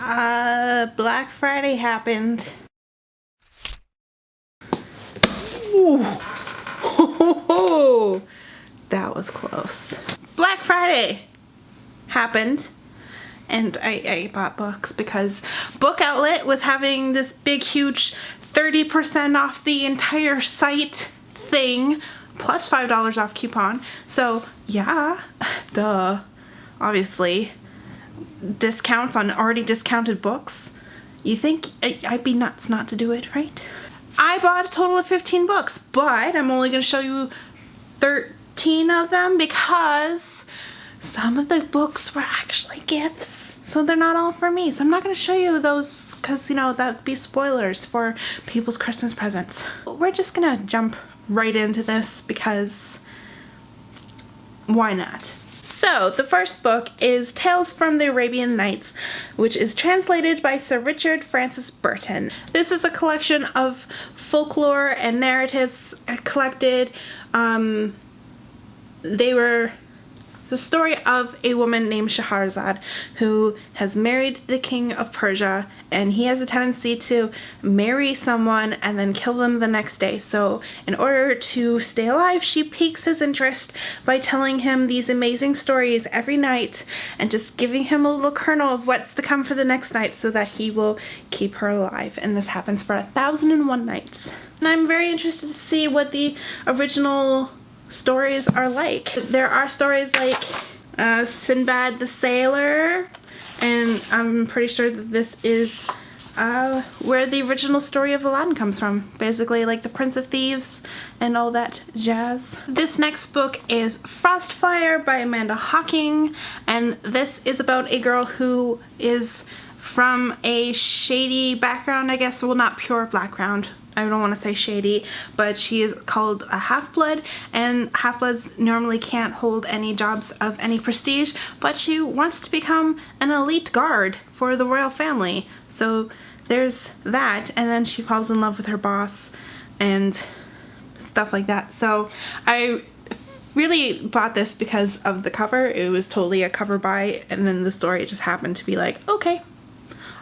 Black Friday happened. Ooh. That was close. Black Friday happened, and I bought books because BookOutlet was having this big huge 30% off the entire site thing plus $5 off coupon. So yeah, duh, obviously discounts on already discounted books. You think I'd be nuts not to do it, right? I bought a total of 15 books, but I'm only going to show you 13 of them because some of the books were actually gifts. So they're not all for me. So I'm not going to show you those because, you know, that would be spoilers for people's Christmas presents. We're just going to jump right into this because why not? So the first book is Tales from the Arabian Nights, which is translated by Sir Richard Francis Burton. This is a collection of folklore and narratives collected. They were the story of a woman named Scheherazade who has married the king of Persia, and he has a tendency to marry someone and then kill them the next day. So in order to stay alive, she piques his interest by telling him these amazing stories every night and just giving him a little kernel of what's to come for the next night so that he will keep her alive. And this happens for 1,001 nights. And I'm very interested to see what the original stories are like. There are stories like Sinbad the Sailor, and I'm pretty sure that this is where the original story of Aladdin comes from. Basically like the Prince of Thieves and all that jazz. This next book is Frostfire by Amanda Hocking, and this is about a girl who is from a shady background, I guess. Well, not pure background. I don't want to say shady, but she is called a half-blood, and half-bloods normally can't hold any jobs of any prestige, but she wants to become an elite guard for the royal family. So there's that, and then she falls in love with her boss and stuff like that. So I really bought this because of the cover. It was totally a cover buy, and then the story just happened to be like, okay,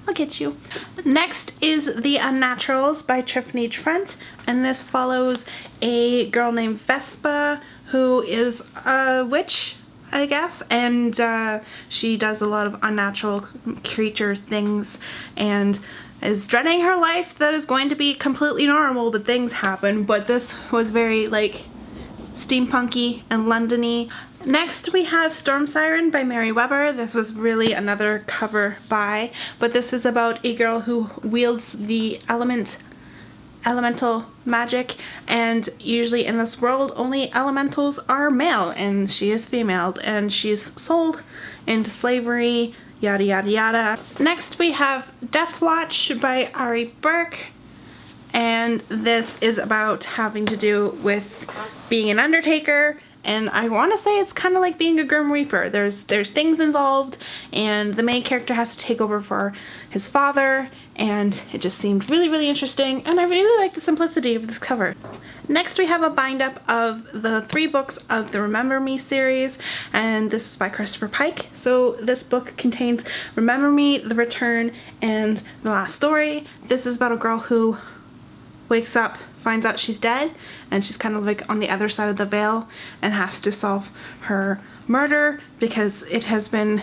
I'll get you. Next is The Unnaturals by Tiffany Trent, and this follows a girl named Vespa who is a witch, I guess, and she does a lot of unnatural creature things and is dreading her life that is going to be completely normal, but things happen. But this was very like steampunky and Londony. Next we have Storm Siren by Mary Weber. This was really another cover buy, but this is about a girl who wields the elemental magic, and usually in this world only elementals are male, and she is female, and she's sold into slavery, yada yada yada. Next we have Death Watch by Ari Burke, and this is about having to do with being an undertaker, and I want to say it's kind of like being a Grim Reaper. There's things involved, and the main character has to take over for his father, and it just seemed really, really interesting, and I really like the simplicity of this cover. Next we have a bind-up of the 3 books of the Remember Me series, and this is by Christopher Pike. So this book contains Remember Me, The Return, and The Last Story. This is about a girl who wakes up, finds out she's dead, and she's kind of like on the other side of the veil and has to solve her murder because it has been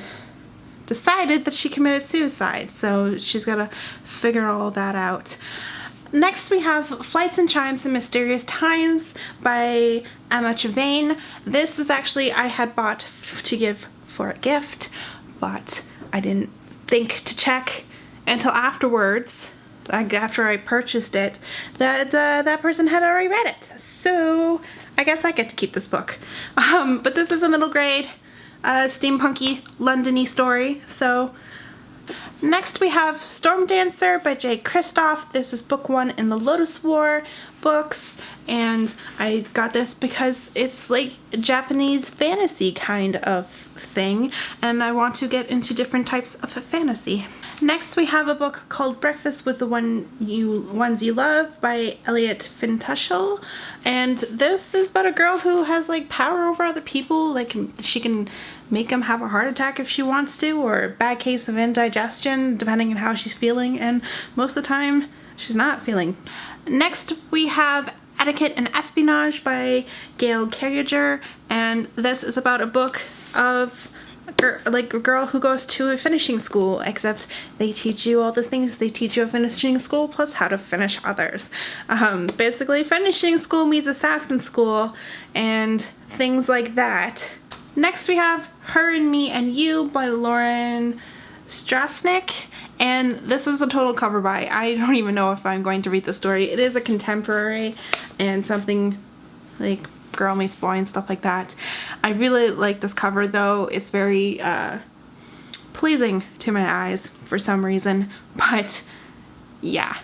decided that she committed suicide. So she's got to figure all that out. Next we have Flights and Chimes and Mysterious Times by Emma Trevane. This was actually I had bought to give for a gift, but I didn't think to check until afterwards, after I purchased it, that that person had already read it. So I guess I get to keep this book. But this is a middle grade, steampunky, Londony story. So next we have Storm Dancer by Jay Kristoff. This is book 1 in the Lotus War. books, and I got this because it's like a Japanese fantasy kind of thing, and I want to get into different types of fantasy. Next we have a book called Breakfast with the Ones You Love by Elliot Fintushel, and this is about a girl who has like power over other people. Like she can make them have a heart attack if she wants to, or a bad case of indigestion depending on how she's feeling, and most of the time she's not feeling. Next we have Etiquette and Espionage by Gail Carriger, and this is about a book of a girl who goes to a finishing school, except they teach you all the things they teach you at finishing school plus how to finish others. Basically finishing school means assassin school and things like that. Next we have Her and Me and You by Lauren Strasnick, and this was a total cover buy. I don't even know if I'm going to read the story. It is a contemporary and something like girl meets boy and stuff like that. I really like this cover though. It's very pleasing to my eyes for some reason, but yeah.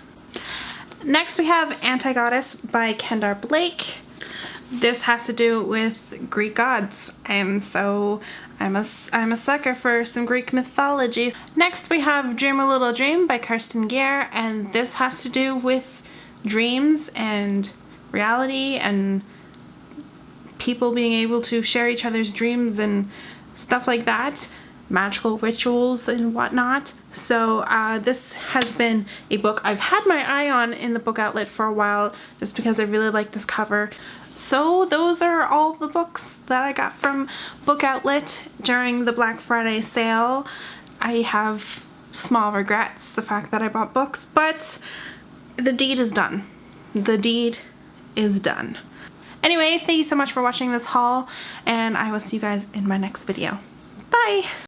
Next we have Anti-Goddess by Kendar Blake. This has to do with Greek gods, and so I'm a sucker for some Greek mythology. Next we have Dream a Little Dream by Kirsten Gear, and this has to do with dreams and reality and people being able to share each other's dreams and stuff like that, magical rituals and whatnot. So this has been a book I've had my eye on in the book outlet for a while just because I really like this cover. So those are all the books that I got from Book Outlet during the Black Friday sale. I have small regrets, the fact that I bought books, but the deed is done. The deed is done. Anyway, thank you so much for watching this haul, and I will see you guys in my next video. Bye!